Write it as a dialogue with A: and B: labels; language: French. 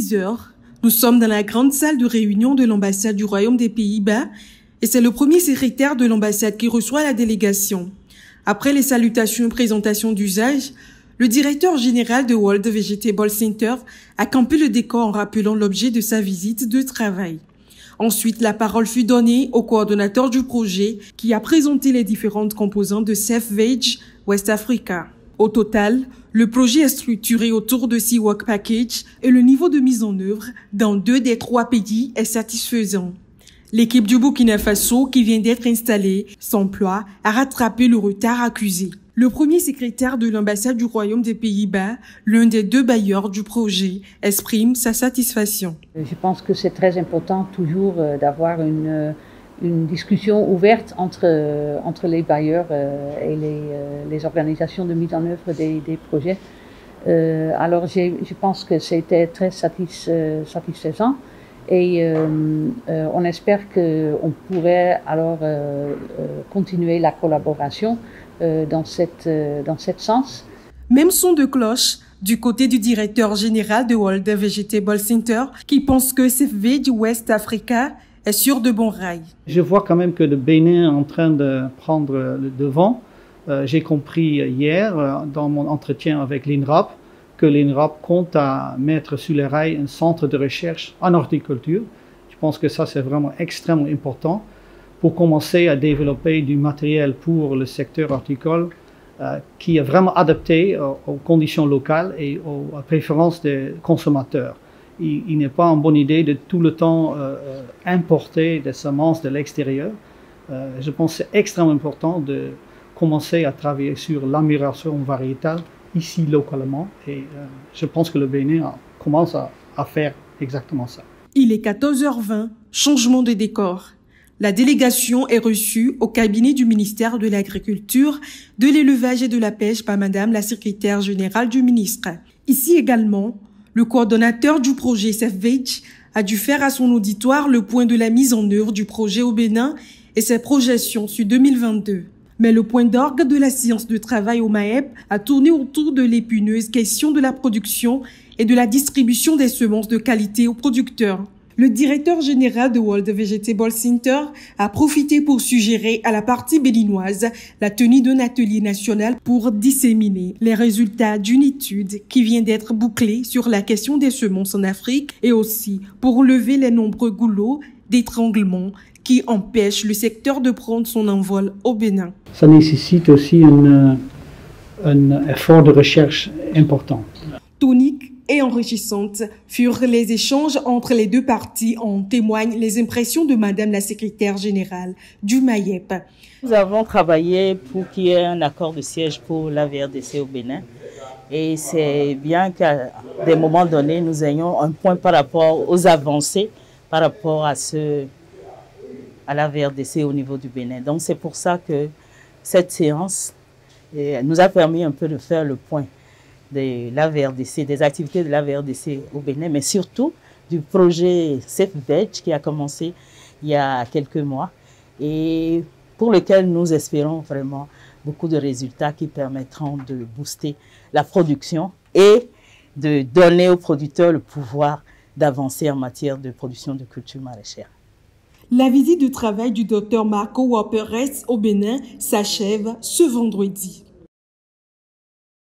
A: 10 heures, nous sommes dans la grande salle de réunion de l'ambassade du Royaume des Pays-Bas et c'est le premier secrétaire de l'ambassade qui reçoit la délégation. Après les salutations et présentations d'usage, le directeur général de World Vegetable Center a campé le décor en rappelant l'objet de sa visite de travail. Ensuite, la parole fut donnée au coordonnateur du projet qui a présenté les différentes composantes de Safe Veg West Africa. Au total, le projet est structuré autour de 6 work packages et le niveau de mise en œuvre dans 2 des 3 pays est satisfaisant. L'équipe du Burkina Faso qui vient d'être installée s'emploie à rattraper le retard accusé. Le premier secrétaire de l'ambassade du Royaume des Pays-Bas, l'un des 2 bailleurs du projet, exprime sa satisfaction.
B: Je pense que c'est très important toujours d'avoir une discussion ouverte entre les bailleurs et les organisations de mise en œuvre des projets. Alors je pense que c'était très satisfaisant et on espère qu'on pourrait alors continuer la collaboration dans cette sens.
A: Même son de cloche du côté du directeur général de World Vegetable Center qui pense que Safe Veg West Africa est sur de bons rails.
C: Je vois quand même que le Bénin est en train de prendre le devant. J'ai compris hier dans mon entretien avec l'INRAP que l'INRAP compte à mettre sur les rails un centre de recherche en horticulture. Je pense que ça c'est vraiment extrêmement important pour commencer à développer du matériel pour le secteur horticole qui est vraiment adapté aux conditions locales et aux préférences des consommateurs. Il n'est pas une bonne idée de tout le temps importer des semences de l'extérieur. Je pense que c'est extrêmement important de commencer à travailler sur l'amélioration variétale ici localement et je pense que le Bénin commence à faire exactement ça.
A: Il est 14h20, changement de décor. La délégation est reçue au cabinet du ministère de l'Agriculture, de l'Élevage et de la Pêche par Madame la secrétaire générale du ministre. Ici également, le coordonnateur du projet Safe Veg a dû faire à son auditoire le point de la mise en œuvre du projet au Bénin et ses projections sur 2022. Mais le point d'orgue de la séance de travail au MAEP a tourné autour de l'épineuse question de la production et de la distribution des semences de qualité aux producteurs. Le directeur général de World Vegetable Center a profité pour suggérer à la partie béninoise la tenue d'un atelier national pour disséminer les résultats d'une étude qui vient d'être bouclée sur la question des semences en Afrique et aussi pour lever les nombreux goulots d'étranglement qui empêchent le secteur de prendre son envol au Bénin.
C: Ça nécessite aussi un effort de recherche important.
A: Tonique et enrichissantes furent les échanges entre les 2 parties, en témoignent les impressions de Madame la secrétaire générale du MAEP.
D: Nous avons travaillé pour qu'il y ait un accord de siège pour la VRDC au Bénin. Et c'est bien qu'à des moments donnés, nous ayons un point par rapport aux avancées, par rapport à la VRDC au niveau du Bénin. Donc c'est pour ça que cette séance nous a permis un peu de faire le point de la VRDC, des activités de la VRDC au Bénin, mais surtout du projet Safe Veg qui a commencé il y a quelques mois et pour lequel nous espérons vraiment beaucoup de résultats qui permettront de booster la production et de donner aux producteurs le pouvoir d'avancer en matière de production de cultures maraîchères.
A: La visite de travail du Dr Marco Waperes au Bénin s'achève ce vendredi.